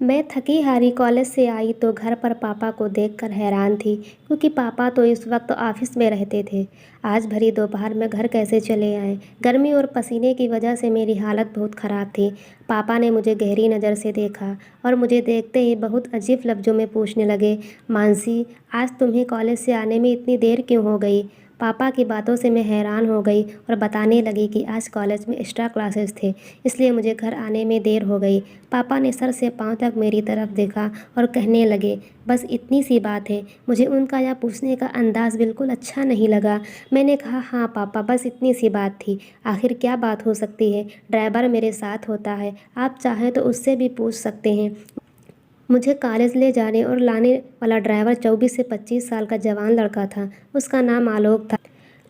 मैं थकी हारी कॉलेज से आई तो घर पर पापा को देखकर हैरान थी, क्योंकि पापा तो इस वक्त ऑफिस में रहते थे। आज भरी दोपहर में घर कैसे चले आए? गर्मी और पसीने की वजह से मेरी हालत बहुत ख़राब थी। पापा ने मुझे गहरी नज़र से देखा और मुझे देखते ही बहुत अजीब लफ्ज़ों में पूछने लगे, मानसी, आज तुम्हें कॉलेज से आने में इतनी देर क्यों हो गई? पापा की बातों से मैं हैरान हो गई और बताने लगी कि आज कॉलेज में एक्स्ट्रा क्लासेस थे, इसलिए मुझे घर आने में देर हो गई। पापा ने सर से पाँव तक मेरी तरफ देखा और कहने लगे, बस इतनी सी बात है। मुझे उनका यह पूछने का अंदाज़ बिल्कुल अच्छा नहीं लगा। मैंने कहा, हाँ पापा, बस इतनी सी बात थी। आखिर क्या बात हो सकती है? ड्राइवर मेरे साथ होता है, आप चाहें तो उससे भी पूछ सकते हैं। मुझे कॉलेज ले जाने और लाने वाला ड्राइवर 24 से 25 साल का जवान लड़का था। उसका नाम आलोक था,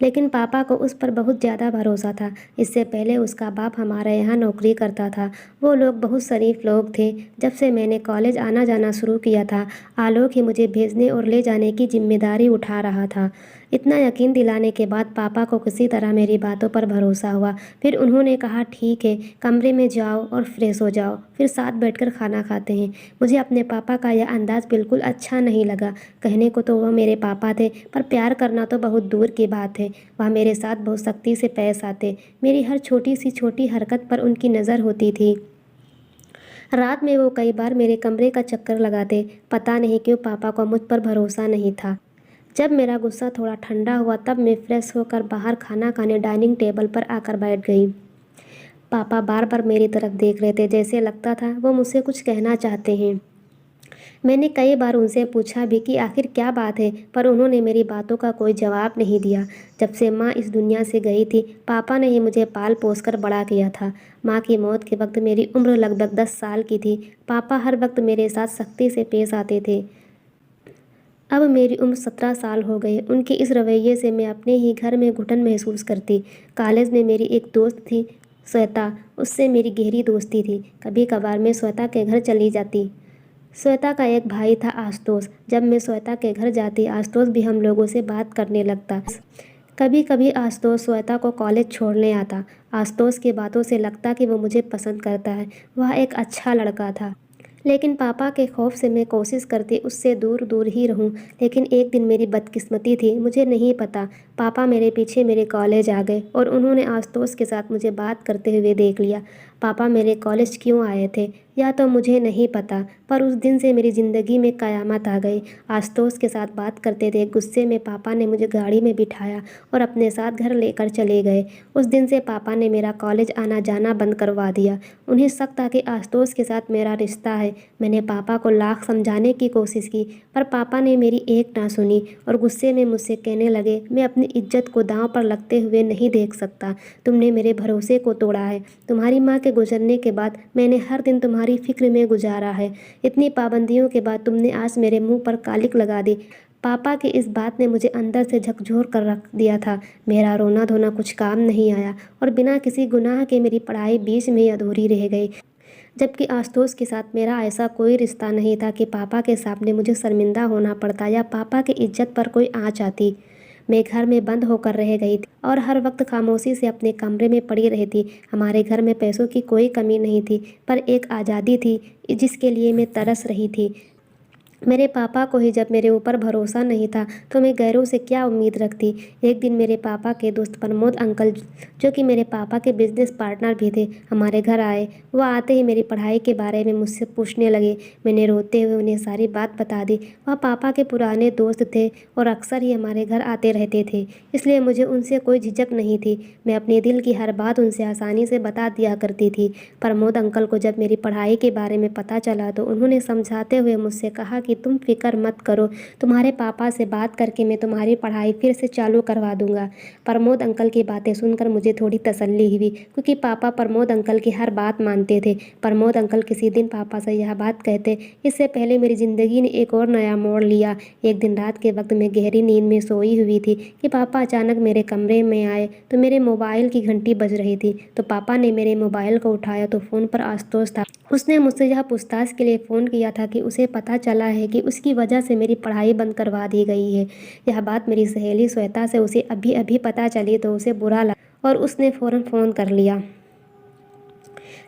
लेकिन पापा को उस पर बहुत ज़्यादा भरोसा था। इससे पहले उसका बाप हमारे यहाँ नौकरी करता था। वो लोग बहुत शरीफ लोग थे। जब से मैंने कॉलेज आना जाना शुरू किया था, आलोक ही मुझे भेजने और ले जाने की जिम्मेदारी उठा रहा था। इतना यकीन दिलाने के बाद पापा को किसी तरह मेरी बातों पर भरोसा हुआ। फिर उन्होंने कहा, ठीक है, कमरे में जाओ और फ्रेश हो जाओ, फिर साथ बैठकर खाना खाते हैं। मुझे अपने पापा का यह अंदाज़ बिल्कुल अच्छा नहीं लगा। कहने को तो वह मेरे पापा थे, पर प्यार करना तो बहुत दूर की बात है। वह मेरे साथ बहुत सख्ती से पेश आते। मेरी हर छोटी सी छोटी हरकत पर उनकी नज़र होती थी। रात में वो कई बार मेरे कमरे का चक्कर लगाते। पता नहीं क्यों पापा को मुझ पर भरोसा नहीं था। जब मेरा गुस्सा थोड़ा ठंडा हुआ तब मैं फ्रेश होकर बाहर खाना खाने डाइनिंग टेबल पर आकर बैठ गई। पापा बार बार मेरी तरफ देख रहे थे, जैसे लगता था वो मुझसे कुछ कहना चाहते हैं। मैंने कई बार उनसे पूछा भी कि आखिर क्या बात है, पर उन्होंने मेरी बातों का कोई जवाब नहीं दिया। जब से माँ इस दुनिया से गई थी, पापा ने ही मुझे पाल पोस कर बड़ा किया था। माँ की मौत के वक्त मेरी उम्र लगभग 10 साल की थी। पापा हर वक्त मेरे साथ सख्ती से पेश आते थे। अब मेरी उम्र 17 साल हो गई। उनके इस रवैये से मैं अपने ही घर में घुटन महसूस करती। कॉलेज में मेरी एक दोस्त थी, श्वेता। उससे मेरी गहरी दोस्ती थी। कभी कभार मैं श्वेता के घर चली जाती। श्वेता का एक भाई था, आशुतोष। जब मैं श्वेता के घर जाती, आशुतोष भी हम लोगों से बात करने लगता। कभी कभी आशुतोष श्वेता को कॉलेज छोड़ने आता। आशुतोष की बातों से लगता कि वो मुझे पसंद करता है। वह एक अच्छा लड़का था, लेकिन पापा के खौफ से मैं कोशिश करती उससे दूर दूर ही रहूं। लेकिन एक दिन मेरी बदकिस्मती थी, मुझे नहीं पता, पापा मेरे पीछे मेरे कॉलेज आ गए और उन्होंने आशुतोष के साथ मुझे बात करते हुए देख लिया। पापा मेरे कॉलेज क्यों आए थे या तो मुझे नहीं पता, पर उस दिन से मेरी ज़िंदगी में क़यामत आ गई। आशुतोष के साथ बात करते थे। गुस्से में पापा ने मुझे गाड़ी में बिठाया और अपने साथ घर लेकर चले गए। उस दिन से पापा ने मेरा कॉलेज आना जाना बंद करवा दिया। उन्हें शक था कि आशुतोष के साथ मेरा रिश्ता है। मैंने पापा को लाख समझाने की कोशिश की, पर पापा ने मेरी एक ना सुनी और गुस्से में मुझसे कहने लगे, मैं अपनी इज्जत को दांव पर लगते हुए नहीं देख सकता। तुमने मेरे भरोसे को तोड़ा है। तुम्हारी माँ के गुजरने के बाद मैंने हर दिन तुम्हारी फिक्र में गुजारा है। इतनी पाबंदियों के बाद तुमने आज मेरे मुंह पर कालिक लगा दी। पापा की इस बात ने मुझे अंदर से झकझोर कर रख दिया था। मेरा रोना धोना कुछ काम नहीं आया और बिना किसी गुनाह के मेरी पढ़ाई बीच में ही अधूरी रह गई। जबकि आशुतोष के साथ मेरा ऐसा कोई रिश्ता नहीं था कि पापा के सामने मुझे शर्मिंदा होना पड़ता या पापा की इज्जत पर कोई आँच आती। मैं घर में बंद होकर रह गई थी और हर वक्त खामोशी से अपने कमरे में पड़ी रहती। हमारे घर में पैसों की कोई कमी नहीं थी, पर एक आज़ादी थी जिसके लिए मैं तरस रही थी। मेरे पापा को ही जब मेरे ऊपर भरोसा नहीं था तो मैं गैरों से क्या उम्मीद रखती। एक दिन मेरे पापा के दोस्त प्रमोद अंकल, जो कि मेरे पापा के बिजनेस पार्टनर भी थे, हमारे घर आए। वह आते ही मेरी पढ़ाई के बारे में मुझसे पूछने लगे। मैंने रोते हुए उन्हें सारी बात बता दी। वह पापा के पुराने दोस्त थे और अक्सर ही हमारे घर आते रहते थे, इसलिए मुझे उनसे कोई झिझक नहीं थी। मैं अपने दिल की हर बात उनसे आसानी से बता दिया करती थी। प्रमोद अंकल को जब मेरी पढ़ाई के बारे में पता चला तो उन्होंने समझाते हुए मुझसे कहा कि तुम फिक्र मत करो, तुम्हारे पापा से बात करके मैं तुम्हारी पढ़ाई फिर से चालू करवा दूंगा। प्रमोद अंकल की बातें सुनकर मुझे थोड़ी तसल्ली हुई, क्योंकि पापा प्रमोद अंकल की हर बात मानते थे। प्रमोद अंकल किसी दिन पापा से यह बात कहते, इससे पहले मेरी ज़िंदगी ने एक और नया मोड़ लिया। एक दिन रात के वक्त मैं गहरी नींद में सोई हुई थी कि पापा अचानक मेरे कमरे में आए तो मेरे मोबाइल की घंटी बज रही थी। तो पापा ने मेरे मोबाइल को उठाया तो फ़ोन पर आशुतोष था। उसने मुझसे यह पूछताछ के लिए फ़ोन किया था कि उसे पता चला है कि उसकी वजह से मेरी पढ़ाई बंद करवा दी गई है। यह बात मेरी सहेली श्वेता से उसे अभी अभी पता चली तो उसे बुरा लगा और उसने फ़ौरन फ़ोन कर लिया।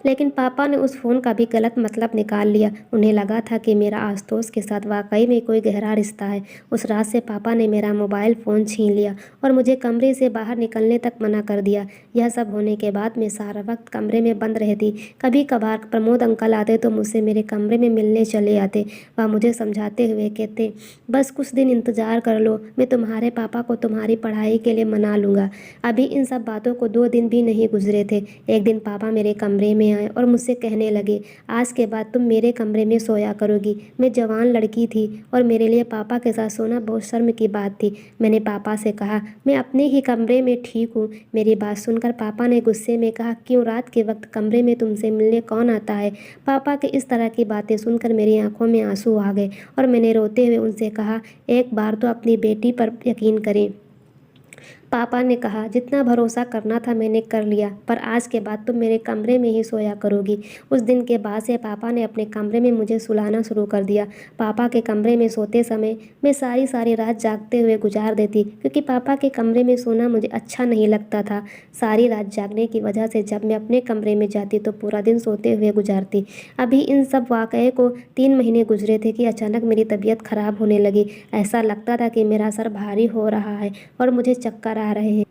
लेकिन पापा ने उस फ़ोन का भी गलत मतलब निकाल लिया। उन्हें लगा था कि मेरा आशुतोष के साथ वाकई में कोई गहरा रिश्ता है। उस रात से पापा ने मेरा मोबाइल फ़ोन छीन लिया और मुझे कमरे से बाहर निकलने तक मना कर दिया। यह सब होने के बाद मैं सारा वक्त कमरे में बंद रहती। कभी कभार प्रमोद अंकल आते तो मुझसे मेरे कमरे में मिलने चले आते। वह मुझे समझाते हुए कहते, बस कुछ दिन इंतज़ार कर लो, मैं तुम्हारे पापा को तुम्हारी पढ़ाई के लिए मना लूँगा। अभी इन सब बातों को 2 दिन भी नहीं गुजरे थे। एक दिन पापा मेरे कमरे में आए और मुझसे कहने लगे, आज के बाद तुम मेरे कमरे में सोया करोगी। मैं जवान लड़की थी और मेरे लिए पापा के साथ सोना बहुत शर्म की बात थी। मैंने पापा से कहा, मैं अपने ही कमरे में ठीक हूँ। मेरी बात सुनकर पापा ने गुस्से में कहा, क्यों, रात के वक्त कमरे में तुमसे मिलने कौन आता है। पापा के इस तरह की बातें सुनकर मेरी आंखों में आंसू आ गए और मैंने रोते हुए उनसे कहा, एक बार तो अपनी बेटी पर यकीन करें। पापा ने कहा, जितना भरोसा करना था मैंने कर लिया, पर आज के बाद तुम मेरे कमरे में ही सोया करोगी। उस दिन के बाद से पापा ने अपने कमरे में मुझे सुलाना शुरू कर दिया। पापा के कमरे में सोते समय मैं सारी सारी रात जागते हुए गुजार देती, क्योंकि पापा के कमरे में सोना मुझे अच्छा नहीं लगता था। सारी रात जागने की वजह से जब मैं अपने कमरे में जाती तो पूरा दिन सोते हुए गुजारती। अभी इन सब वाक़ये को 3 महीने गुजरे थे कि अचानक मेरी तबीयत खराब होने लगी। ऐसा लगता था कि मेरा सर भारी हो रहा है और मुझे चक्कर आ रहे हैं।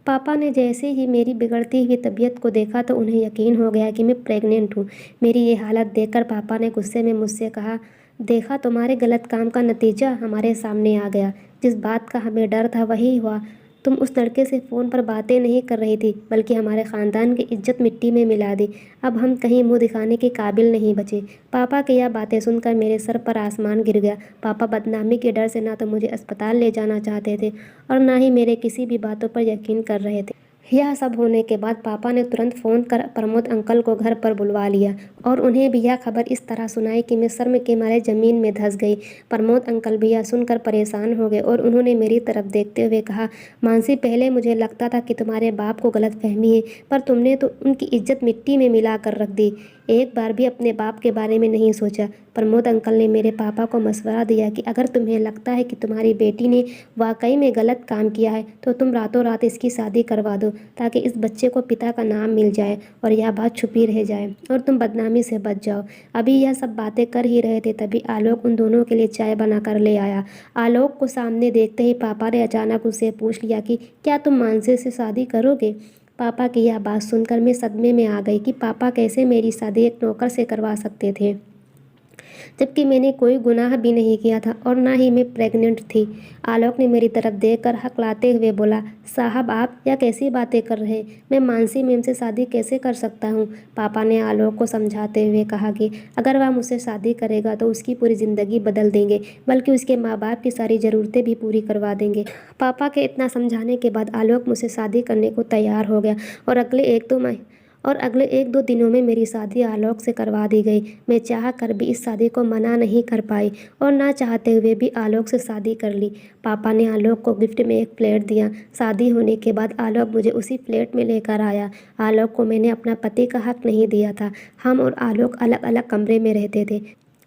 पापा ने जैसे ही मेरी बिगड़ती हुई तबीयत को देखा तो उन्हें यकीन हो गया कि मैं प्रेग्नेंट हूँ। मेरी ये हालत देखकर पापा ने गुस्से में मुझसे कहा, देखा, तुम्हारे गलत काम का नतीजा हमारे सामने आ गया। जिस बात का हमें डर था वही हुआ। तुम उस लड़के से फ़ोन पर बातें नहीं कर रही थी, बल्कि हमारे ख़ानदान की इज्जत मिट्टी में मिला दी। अब हम कहीं मुँह दिखाने के काबिल नहीं बचे। पापा की यह बातें सुनकर मेरे सर पर आसमान गिर गया। पापा बदनामी के डर से ना तो मुझे अस्पताल ले जाना चाहते थे और ना ही मेरे किसी भी बातों पर यकीन कर रहे थे। यह सब होने के बाद पापा ने तुरंत फ़ोन कर प्रमोद अंकल को घर पर बुलवा लिया और उन्हें भी यह खबर इस तरह सुनाई कि मैं शर्म के मारे ज़मीन में धंस गई। प्रमोद अंकल भी यह सुनकर परेशान हो गए और उन्होंने मेरी तरफ देखते हुए कहा, मानसी, पहले मुझे लगता था कि तुम्हारे बाप को गलतफहमी है, पर तुमने तो उनकी इज्जत मिट्टी में मिला कर रख दी। एक बार भी अपने बाप के बारे में नहीं सोचा। प्रमोद अंकल ने मेरे पापा को मशवरा दिया कि अगर तुम्हें लगता है कि तुम्हारी बेटी ने वाकई में गलत काम किया है तो तुम रातों रात इसकी शादी करवा दो, ताकि इस बच्चे को पिता का नाम मिल जाए और यह बात छुपी रह जाए और तुम बदनामी से बच जाओ। अभी यह सब बातें कर ही रहे थे तभी आलोक उन दोनों के लिए चाय बना कर ले आया। आलोक को सामने देखते ही पापा ने अचानक उससे पूछ लिया कि क्या तुम मानसी से शादी करोगे। पापा की यह बात सुनकर मैं सदमे में आ गई कि पापा कैसे मेरी शादी एक नौकर से करवा सकते थे, जबकि मैंने कोई गुनाह भी नहीं किया था और ना ही मैं प्रेग्नेंट थी। आलोक ने मेरी तरफ देखकर हकलाते हुए बोला, साहब, आप यह कैसी बातें कर रहे हैं? मैं मानसी मैम से शादी कैसे कर सकता हूँ? पापा ने आलोक को समझाते हुए कहा कि अगर वह मुझसे शादी करेगा तो उसकी पूरी ज़िंदगी बदल देंगे, बल्कि उसके माँ बाप की सारी ज़रूरतें भी पूरी करवा देंगे। पापा के इतना समझाने के बाद आलोक मुझसे शादी करने को तैयार हो गया और अगले 1-2 दिनों में मेरी शादी आलोक से करवा दी गई। मैं चाह कर भी इस शादी को मना नहीं कर पाई और ना चाहते हुए भी आलोक से शादी कर ली। पापा ने आलोक को गिफ्ट में एक फ्लैट दिया। शादी होने के बाद आलोक मुझे उसी फ्लैट में लेकर आया। आलोक को मैंने अपना पति का हक नहीं दिया था। हम और आलोक अलग अलग कमरे में रहते थे।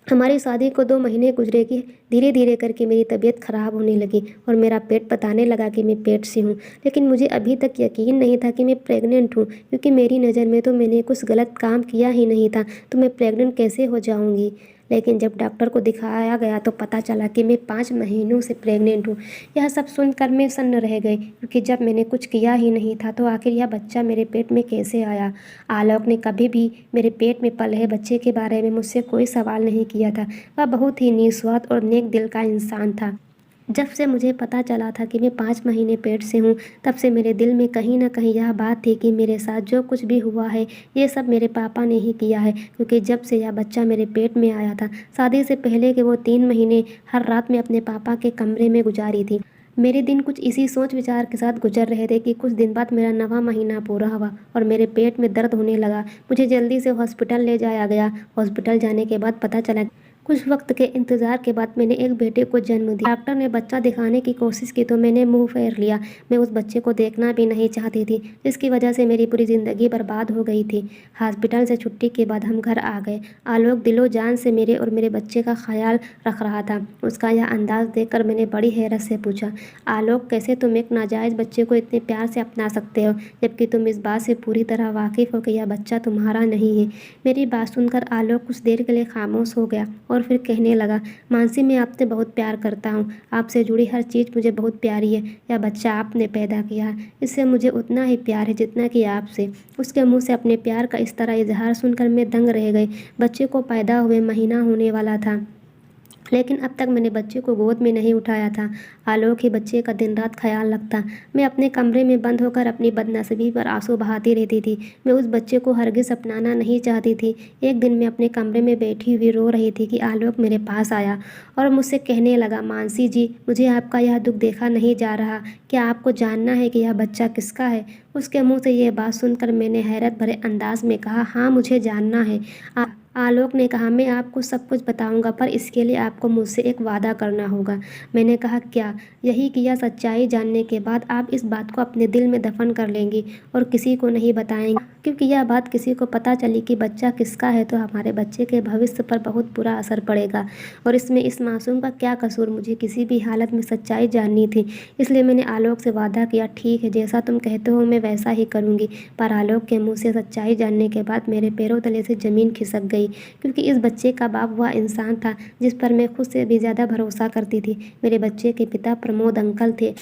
हमारी शादी को 2 महीने गुजरे कि धीरे धीरे करके मेरी तबीयत ख़राब होने लगी और मेरा पेट बताने लगा कि मैं पेट से हूँ। लेकिन मुझे अभी तक यकीन नहीं था कि मैं प्रेग्नेंट हूँ, क्योंकि मेरी नज़र में तो मैंने कुछ गलत काम किया ही नहीं था, तो मैं प्रेग्नेंट कैसे हो जाऊँगी। लेकिन जब डॉक्टर को दिखाया गया तो पता चला कि मैं 5 महीनों से प्रेग्नेंट हूँ। यह सब सुनकर मैं सन्न रह गई, क्योंकि जब मैंने कुछ किया ही नहीं था तो आखिर यह बच्चा मेरे पेट में कैसे आया। आलोक ने कभी भी मेरे पेट में पल रहे बच्चे के बारे में मुझसे कोई सवाल नहीं किया था। वह बहुत ही निस्वार्थ और नेक दिल का इंसान था। जब से मुझे पता चला था कि मैं 5 महीने पेट से हूँ, तब से मेरे दिल में कहीं ना कहीं यह बात थी कि मेरे साथ जो कुछ भी हुआ है ये सब मेरे पापा ने ही किया है, क्योंकि जब से यह बच्चा मेरे पेट में आया था, शादी से पहले के वो 3 महीने हर रात में अपने पापा के कमरे में गुजारी थी। मेरे दिन कुछ इसी सोच विचार के साथ गुजर रहे थे कि कुछ दिन बाद मेरा 9वां महीना पूरा हुआ और मेरे पेट में दर्द होने लगा। मुझे जल्दी से हॉस्पिटल ले जाया गया। हॉस्पिटल जाने के बाद पता चला कुछ वक्त के इंतजार के बाद मैंने एक बेटे को जन्म दिया। डॉक्टर ने बच्चा दिखाने की कोशिश की तो मैंने मुंह फेर लिया। मैं उस बच्चे को देखना भी नहीं चाहती थी, जिसकी वजह से मेरी पूरी जिंदगी बर्बाद हो गई थी। हॉस्पिटल से छुट्टी के बाद हम घर आ गए। आलोक दिलो जान से मेरे और मेरे बच्चे का ख्याल रख रहा था। उसका यह अंदाज देखकर मैंने बड़ी हैरत से पूछा, आलोक कैसे तुम एक नाजायज़ बच्चे को इतने प्यार से अपना सकते हो, जबकि तुम इस बात से पूरी तरह वाकिफ़ हो कि यह बच्चा तुम्हारा नहीं है। मेरी बात सुनकर आलोक कुछ देर के लिए खामोश हो गया और फिर कहने लगा, मानसी मैं आपसे बहुत प्यार करता हूँ। आपसे जुड़ी हर चीज़ मुझे बहुत प्यारी है। यह बच्चा आपने पैदा किया है, इससे मुझे उतना ही प्यार है जितना कि आपसे। उसके मुंह से अपने प्यार का इस तरह इजहार सुनकर मैं दंग रह गई। बच्चे को पैदा हुए महीना होने वाला था, लेकिन अब तक मैंने बच्चे को गोद में नहीं उठाया था। आलोक ही बच्चे का दिन रात ख्याल रखता। मैं अपने कमरे में बंद होकर अपनी बदनसीबी पर आंसू बहाती रहती थी। मैं उस बच्चे को हरगिज़ अपनाना नहीं चाहती थी। एक दिन मैं अपने कमरे में बैठी हुई रो रही थी कि आलोक मेरे पास आया और मुझसे कहने लगा, मानसी जी मुझे आपका यह दुख देखा नहीं जा रहा। क्या आपको जानना है कि यह बच्चा किसका है? उसके मुँह से यह बात सुनकर मैंने हैरत भरे अंदाज में कहा, हाँ मुझे जानना है। आलोक ने कहा, मैं आपको सब कुछ बताऊंगा, पर इसके लिए आपको मुझसे एक वादा करना होगा। मैंने कहा, क्या? यही कि यह सच्चाई जानने के बाद आप इस बात को अपने दिल में दफन कर लेंगी और किसी को नहीं बताएंगी, क्योंकि यह बात किसी को पता चली कि बच्चा किसका है तो हमारे बच्चे के भविष्य पर बहुत बुरा असर पड़ेगा। और इसमें इस मासूम का क्या कसूर? मुझे किसी भी हालत में सच्चाई जाननी थी, इसलिए मैंने आलोक से वादा किया, ठीक है जैसा तुम कहते हो मैं वैसा ही करूँगी। पर आलोक के मुँह से सच्चाई जानने के बाद मेरे पैरों तले से ज़मीन खिसक गई, क्योंकि इस बच्चे का बाप वह इंसान था जिस पर मैं खुद से भी ज़्यादा भरोसा करती थी। मेरे बच्चे के पिता प्रमोद अंकल थे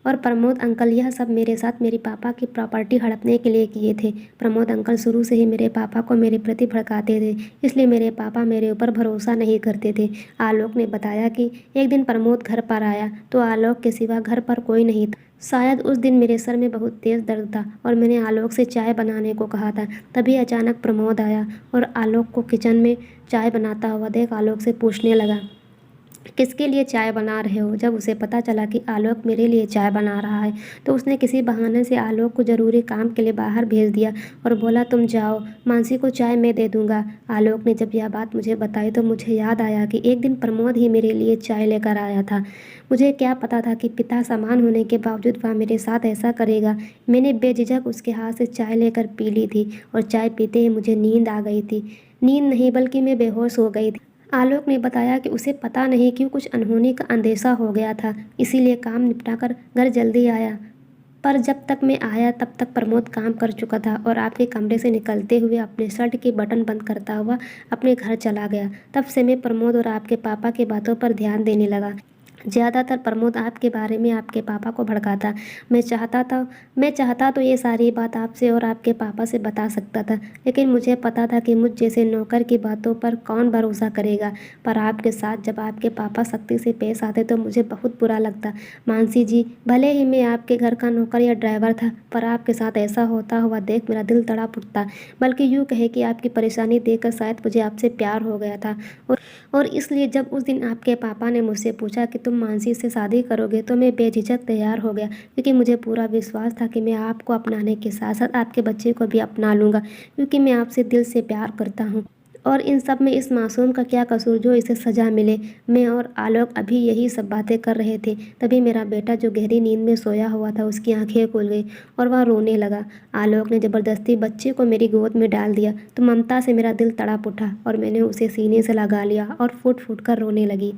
और प्रमोद अंकल यह सब मेरे साथ मेरी पापा की प्रॉपर्टी हड़पने के लिए किए थे। प्रमोद अंकल शुरू से ही मेरे पापा को मेरे प्रति भड़काते थे, इसलिए मेरे पापा मेरे ऊपर भरोसा नहीं करते थे। आलोक ने बताया कि एक दिन प्रमोद घर पर आया तो आलोक के सिवा घर पर कोई नहीं था। शायद उस दिन मेरे सर में बहुत तेज़ दर्द था और मैंने आलोक से चाय बनाने को कहा था। तभी अचानक प्रमोद आया और आलोक को किचन में चाय बनाता हुआ देख आलोक से पूछने लगा, किसके लिए चाय बना रहे हो? जब उसे पता चला कि आलोक मेरे लिए चाय बना रहा है तो उसने किसी बहाने से आलोक को ज़रूरी काम के लिए बाहर भेज दिया और बोला, तुम जाओ, मानसी को चाय मैं दे दूंगा। आलोक ने जब यह बात मुझे बताई तो मुझे याद आया कि एक दिन प्रमोद ही मेरे लिए चाय लेकर आया था। मुझे क्या पता था कि पिता समान होने के बावजूद वह मेरे साथ ऐसा करेगा। मैंने बेझिझक उसके हाथ से चाय लेकर पी ली थी और चाय पीते ही मुझे नींद आ गई थी। नींद नहीं बल्कि मैं बेहोश हो गई थी। आलोक ने बताया कि उसे पता नहीं क्यों कुछ अनहोनी का अंदेशा हो गया था, इसीलिए काम निपटाकर घर जल्दी आया। पर जब तक मैं आया तब तक प्रमोद काम कर चुका था और आपके कमरे से निकलते हुए अपने शर्ट के बटन बंद करता हुआ अपने घर चला गया। तब से मैं प्रमोद और आपके पापा की बातों पर ध्यान देने लगा। ज़्यादातर प्रमोद आपके बारे में आपके पापा को भड़काता। मैं चाहता तो ये सारी बात आपसे और आपके पापा से बता सकता था, लेकिन मुझे पता था कि मुझ जैसे नौकर की बातों पर कौन भरोसा करेगा। पर आपके साथ जब आपके पापा सख्ती से पेश आते तो मुझे बहुत बुरा लगता। मानसी जी, भले ही मैं आपके घर का नौकर या ड्राइवर था, पर आपके साथ ऐसा होता हुआ देख मेरा दिल तड़प उठता। बल्कि यूँ कहे कि आपकी परेशानी देखकर शायद मुझे आपसे प्यार हो गया था। और इसलिए जब उस दिन आपके पापा ने मुझसे पूछा कि तुम मानसी से शादी करोगे तो मैं बेझिझक तैयार हो गया, क्योंकि मुझे पूरा विश्वास था कि मैं आपको अपनाने के साथ साथ आपके बच्चे को भी अपना लूँगा, क्योंकि मैं आपसे दिल से प्यार करता हूँ। और इन सब में इस मासूम का क्या कसूर जो इसे सज़ा मिले? मैं और आलोक अभी यही सब बातें कर रहे थे, तभी मेरा बेटा जो गहरी नींद में सोया हुआ था उसकी आंखें खुल गई और वह रोने लगा। आलोक ने ज़बरदस्ती बच्चे को मेरी गोद में डाल दिया तो ममता से मेरा दिल तड़प उठा और मैंने उसे सीने से लगा लिया और फूट फूट कर रोने लगी।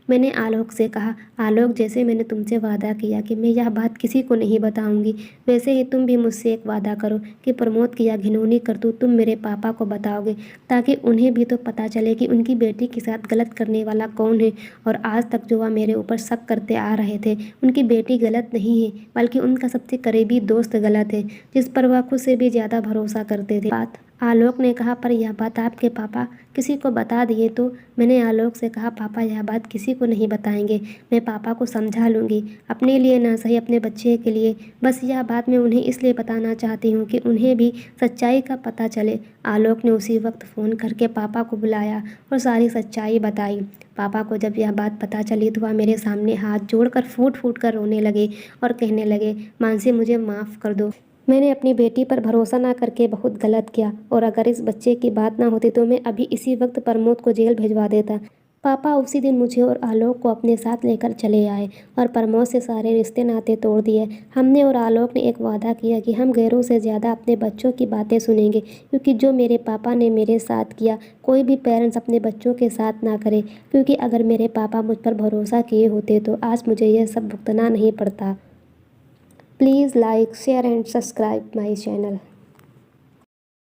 मैंने आलोक से कहा, आलोक जैसे मैंने तुमसे वादा किया कि मैं यह बात किसी को नहीं बताऊंगी, वैसे ही तुम भी मुझसे एक वादा करो कि प्रमोद की यह घिनौनी करतूत तुम मेरे पापा को बताओगे, ताकि उन्हें भी तो पता चले कि उनकी बेटी के साथ गलत करने वाला कौन है। और आज तक जो वह मेरे ऊपर शक करते आ रहे थे, उनकी बेटी गलत नहीं है, बल्कि उनका सबसे करीबी दोस्त गलत है, जिस पर वह खुद से भी ज़्यादा भरोसा करते थे। बात आलोक ने कहा, पर यह बात आपके पापा किसी को बता दिए तो? मैंने आलोक से कहा, पापा यह बात किसी को नहीं बताएंगे, मैं पापा को समझा लूँगी, अपने लिए ना सही अपने बच्चे के लिए। बस यह बात मैं उन्हें इसलिए बताना चाहती हूँ कि उन्हें भी सच्चाई का पता चले। आलोक ने उसी वक्त फ़ोन करके पापा को बुलाया और सारी सच्चाई बताई। पापा को जब यह बात पता चली तो वह मेरे सामने हाथ जोड़कर फूट फूट कर रोने लगे और कहने लगे, मानसी मुझे माफ़ कर दो, मैंने अपनी बेटी पर भरोसा ना करके बहुत गलत किया, और अगर इस बच्चे की बात ना होती तो मैं अभी इसी वक्त प्रमोद को जेल भिजवा देता। पापा उसी दिन मुझे और आलोक को अपने साथ लेकर चले आए और प्रमोद से सारे रिश्ते नाते तोड़ दिए। हमने और आलोक ने एक वादा किया कि हम गैरों से ज़्यादा अपने बच्चों की बातें सुनेंगे, क्योंकि जो मेरे पापा ने मेरे साथ किया कोई भी पेरेंट्स अपने बच्चों के साथ ना करे। क्योंकि अगर मेरे पापा मुझ पर भरोसा किए होते तो आज मुझे यह सब भुगतना नहीं पड़ता। Please like share and subscribe my channel.